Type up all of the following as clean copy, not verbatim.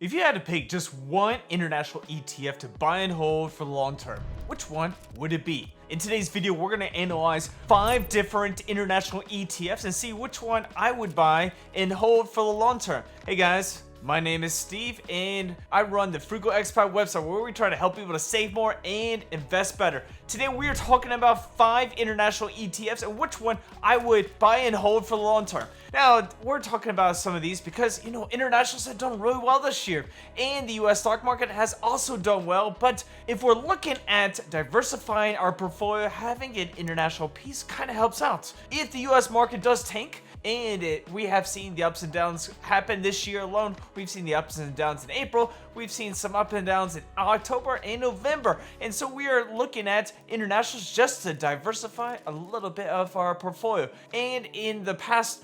If you had to pick just one international ETF to buy and hold for the long term, which one would it be? In today's video, we're going to analyze 5 different international ETFs and see which one I would buy and hold for the long term. Hey guys, my name is Steve and I run the Frugal Expat website where we try to help people to save more and invest better. Today we are talking about 5 international ETFs and which one I would buy and hold for the long term. Now, we're talking about some of these because, internationals have done really well this year and the US stock market has also done well. But if we're looking at diversifying our portfolio, having an international piece kind of helps out. If the US market does tank, and we have seen the ups and downs happen this year alone. We've seen the ups and downs in April. We've seen some ups and downs in October and November. And so we are looking at internationals just to diversify a little bit of our portfolio. And in the past,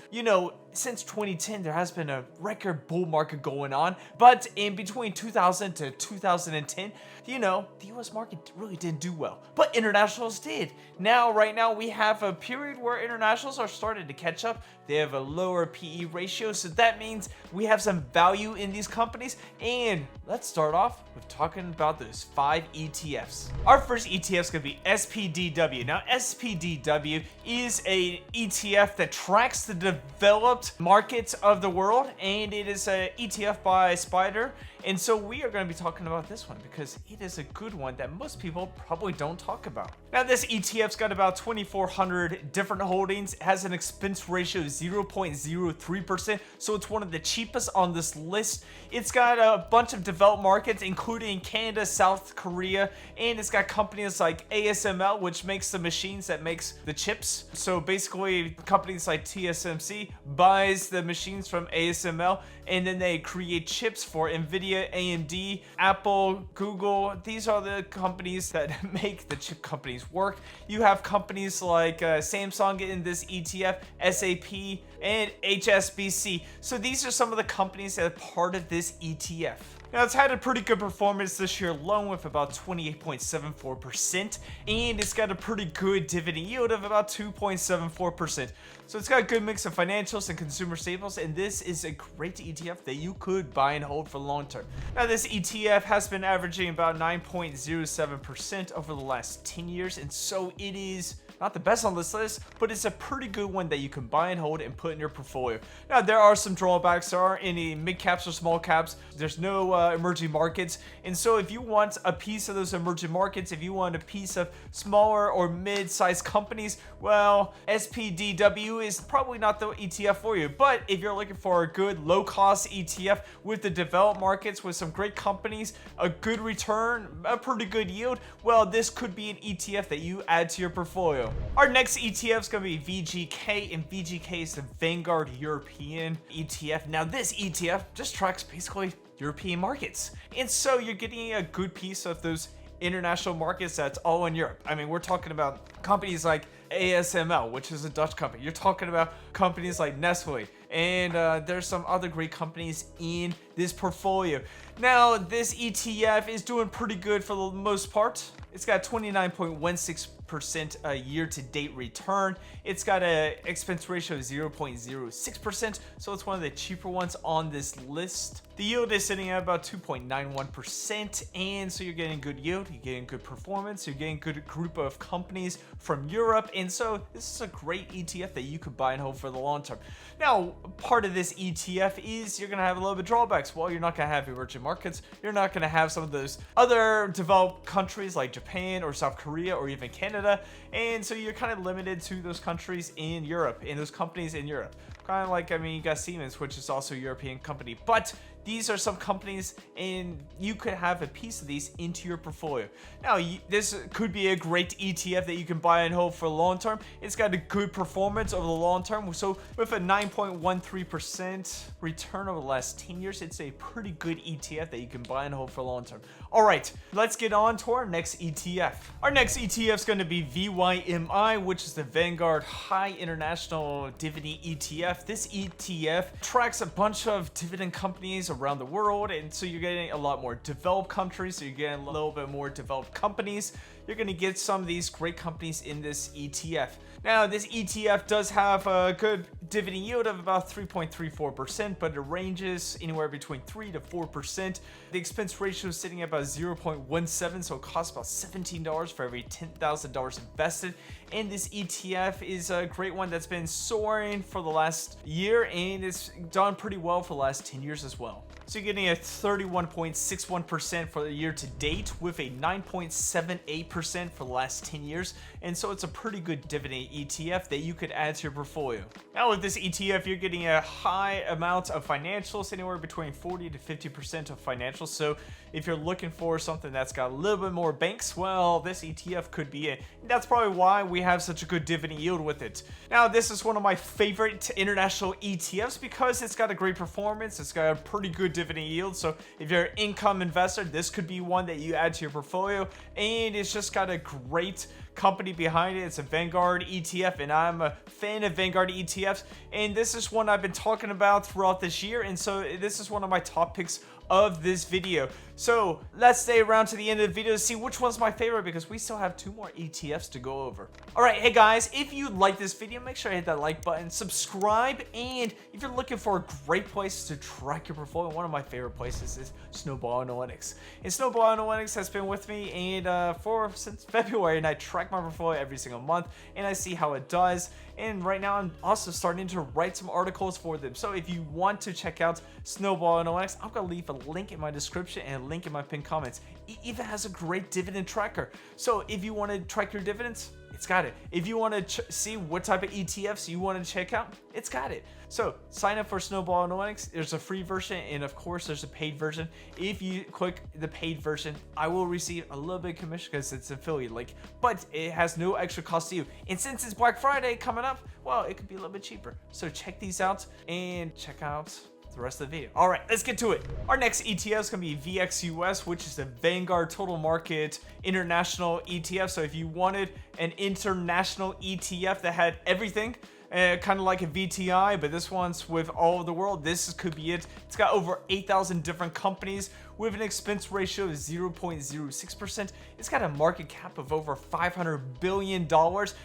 since 2010, there has been a record bull market going on. But in between 2000 to 2010, the US market really didn't do well. But internationals did. Right now, we have a period where internationals are starting to catch up. They have a lower PE ratio, so that means we have some value in these companies. And let's start off with talking about those 5 ETFs. Our first ETF is going to be SPDW. Now, SPDW is an ETF that tracks the developed markets of the world, and it is an ETF by Spider. And so we are going to be talking about this one because it is a good one that most people probably don't talk about. Now, this ETF's got about 2,400 different holdings. It has an expense ratio of 0.03%, so it's one of the cheapest on this list. It's got a bunch of developed markets, including Canada, South Korea, and it's got companies like ASML, which makes the machines that makes the chips. So basically, companies like TSMC buys the machines from ASML, and then they create chips for NVIDIA, AMD, Apple, Google. These are the companies that make the chip companies work. You have companies like Samsung in this ETF, SAP, and HSBC. So these are some of the companies that are part of this ETF. Now, it's had a pretty good performance this year alone with about 28.74%, and it's got a pretty good dividend yield of about 2.74%. So it's got a good mix of financials and consumer staples, and this is a great ETF that you could buy and hold for the long term. Now, this ETF has been averaging about 9.07% over the last 10 years, and so it is not the best on this list, but it's a pretty good one that you can buy and hold and put in your portfolio. Now, there are some drawbacks. There aren't any mid caps or small caps. There's no emerging markets. And so if you want a piece of those emerging markets, if you want a piece of smaller or mid-sized companies, well, SPDW is probably not the ETF for you. But if you're looking for a good low-cost ETF with the developed markets, with some great companies, a good return, a pretty good yield, well, this could be an ETF that you add to your portfolio. Our next ETF is going to be VGK, and VGK is the Vanguard European ETF. Now, this ETF just tracks basically European markets. And so you're getting a good piece of those international markets that's all in Europe. I mean, we're talking about companies like ASML, which is a Dutch company. You're talking about companies like Nestle, and there's some other great companies in this portfolio. Now, this ETF is doing pretty good for the most part. It's got 29.16% a year-to-date return. It's got an expense ratio of 0.06%, so it's one of the cheaper ones on this list. The yield is sitting at about 2.91%, and so you're getting good yield, you're getting good performance, you're getting a good group of companies from Europe, and so this is a great ETF that you could buy and hold for the long term. Now, part of this ETF is you're going to have a little bit of drawbacks. Well, you're not going to have emerging markets. You're not going to have some of those other developed countries like Japan or South Korea or even Canada, and so you're kind of limited to those countries in Europe and those companies in Europe. Kind of like, you got Siemens, which is also a European company, but these are some companies and you could have a piece of these into your portfolio. Now, this could be a great ETF that you can buy and hold for the long term. It's got a good performance over the long term. So with a 9.13% return over the last 10 years, it's a pretty good ETF that you can buy and hold for the long term. All right, let's get on to our next ETF. Our next ETF is going to be VYMI, which is the Vanguard High International Dividend ETF. This ETF tracks a bunch of dividend companies around the world, and so you're getting a lot more developed countries, so you're getting a little bit more developed companies. you're going to get some of these great companies in this ETF. Now, this ETF does have a good dividend yield of about 3.34%, but it ranges anywhere between 3 to 4%. The expense ratio is sitting at about 0.17, so it costs about $17 for every $10,000 invested. And this ETF is a great one that's been soaring for the last year, and it's done pretty well for the last 10 years as well. So you're getting a 31.61% for the year to date with a 9.78% for the last 10 years. And so it's a pretty good dividend ETF that you could add to your portfolio. Now with this ETF, you're getting a high amount of financials, anywhere between 40 to 50% of financials. So if you're looking for something that's got a little bit more banks, well, this ETF could be it. And that's probably why we have such a good dividend yield with it. Now, this is one of my favorite international ETFs because it's got a great performance. It's got a pretty good dividend yield. So if you're an income investor, this could be one that you add to your portfolio. And it's just got a great company behind it. It's a Vanguard ETF, and I'm a fan of Vanguard ETFs. And this is one I've been talking about throughout this year. And so this is one of my top picks of this video. So let's stay around to the end of the video to see which one's my favorite, because we still have 2 more ETFs to go over. All right, hey guys, if you like this video, make sure to hit that like button, subscribe, and if you're looking for a great place to track your portfolio, one of my favorite places is Snowball Analytics. And Snowball Analytics has been with me and since February, and I track my portfolio every single month, and I see how it does. And right now, I'm also starting to write some articles for them. So if you want to check out Snowball Analytics, I'm gonna leave a link in my description and a link in my pinned comments. It even has a great dividend tracker. So if you want to track your dividends, it's got it. If you want to see what type of ETFs you want to check out, it's got it. So sign up for Snowball Analytics. There's a free version, and of course there's a paid version. If you click the paid version, I will receive a little bit of commission because it's an affiliate link, but it has no extra cost to you. And since it's Black Friday coming up, well, it could be a little bit cheaper. So check these out and check out the rest of the video. All right, let's get to it. Our next ETF is gonna be VXUS, which is the Vanguard Total Market International ETF. So if you wanted an international ETF that had everything, kind of like a VTI, but this one's with all of the world, this could be it. It's got over 8,000 different companies with an expense ratio of 0.06%. It's got a market cap of over $500 billion,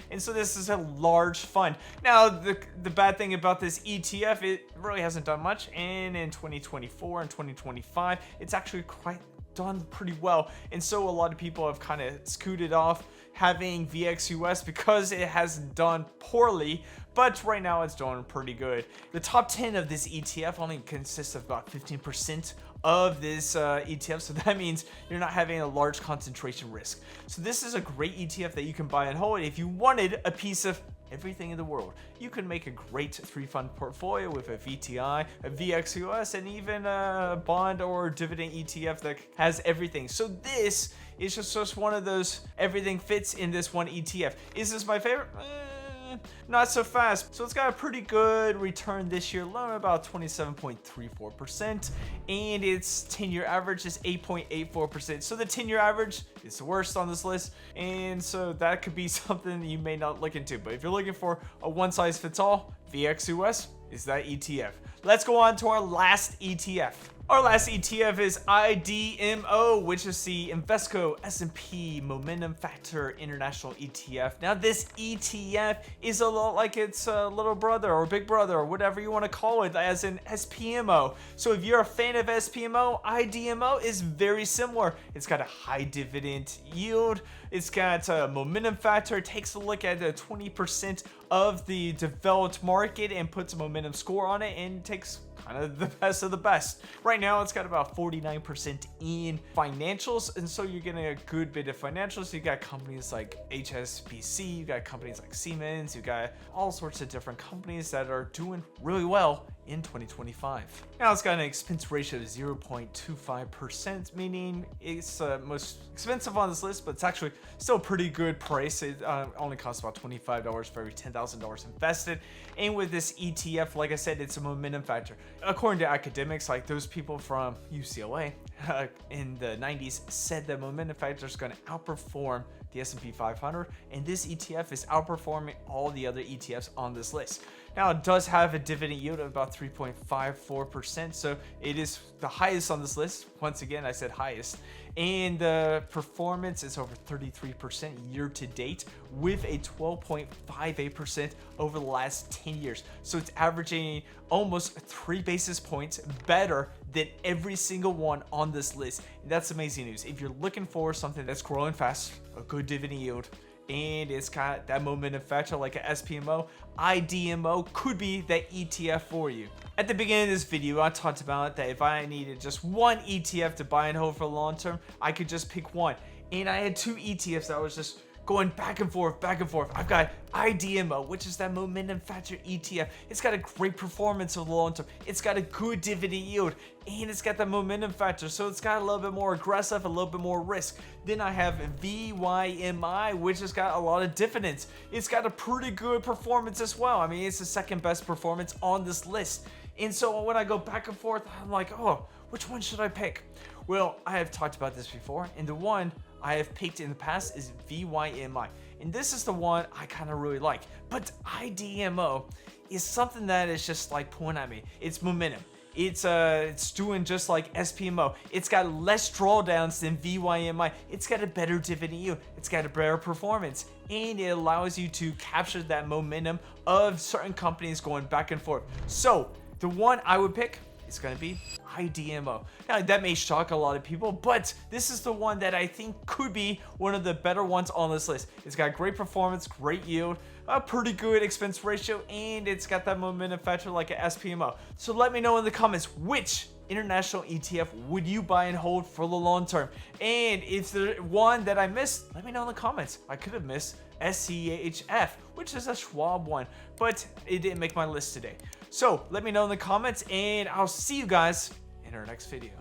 and so this is a large fund. Now, the bad thing about this ETF, it really hasn't done much, and in 2024 and 2025, it's actually quite done pretty well, and so a lot of people have kind of scooted off having VXUS because it has done poorly, but right now it's doing pretty good. The top 10 of this ETF only consists of about 15% of this ETF, so that means you're not having a large concentration risk. So this is a great ETF that you can buy and hold. If you wanted a piece of everything in the world, you can make a great 3-fund portfolio with a VTI, a VXUS, and even a bond or dividend ETF that has everything. So this is just one of those everything fits in this one ETF. Is this my favorite? Not so fast. So it's got a pretty good return this year alone, about 27.34%, and its 10-year average is 8.84%. So the 10-year average is the worst on this list, and so that could be something you may not look into. But if you're looking for a one-size-fits-all, VXUS is that ETF. Let's go on to our last ETF. Our last ETF is IDMO, which is the Invesco S&P Momentum Factor International ETF. Now, this ETF is a lot like its little brother or big brother or whatever you want to call it, as in SPMO. So if you're a fan of SPMO, IDMO is very similar. It's got a high dividend yield. It's got a momentum factor. It takes a look at the 20% of the developed market and puts a momentum score on it and takes kind of the best of the best. Right now, it's got about 49% in financials, and so you're getting a good bit of financials. You got companies like HSBC, you got companies like Siemens, you got all sorts of different companies that are doing really well in 2025. Now, it's got an expense ratio of 0.25%, meaning it's most expensive on this list, but it's actually still a pretty good price. It only costs about $25 for every $10,000 invested. And with this ETF, like I said, it's a momentum factor. According to academics, like those people from UCLA in the 90s said that momentum factor is going to outperform the S&P 500, and this ETF is outperforming all the other ETFs on this list. Now, it does have a dividend yield of about 3.54%. So it is the highest on this list. Once again, I said highest. And the performance is over 33% year to date, with a 12.58% over the last 10 years. So it's averaging almost 3 basis points better than every single one on this list. And that's amazing news. If you're looking for something that's growing fast, a good dividend yield, and it's got that momentum factor like a SPMO, IDMO could be that ETF for you. At the beginning of this video, I talked about that if I needed just one ETF to buy and hold for the long term, I could just pick one. And I had 2 ETFs that was just going back and forth, back and forth. I've got IDMO, which is that momentum factor ETF. It's got a great performance over the long term. It's got a good dividend yield, and it's got that momentum factor. So it's got a little bit more aggressive, a little bit more risk. Then I have VYMI, which has got a lot of dividends. It's got a pretty good performance as well. I mean, it's the second best performance on this list. And so when I go back and forth, I'm like, oh, which one should I pick? Well, I have talked about this before, and the one I have picked in the past is VYMI. And this is the one I kind of really like. But IDMO is something that is just like pulling at me. It's momentum. It's doing just like SPMO. It's got less drawdowns than VYMI. It's got a better dividend yield. It's got a better performance. And it allows you to capture that momentum of certain companies going back and forth. So the one I would pick is going to be IDMO. Now, that may shock a lot of people, but this is the one that I think could be one of the better ones on this list. It's got great performance, great yield, a pretty good expense ratio, and it's got that momentum factor like an SPMO. So let me know in the comments, which international ETF would you buy and hold for the long term? And if there's one that I missed, let me know in the comments. I could have missed SCHF, which is a Schwab one, but it didn't make my list today. So let me know in the comments, and I'll see you guys in our next video.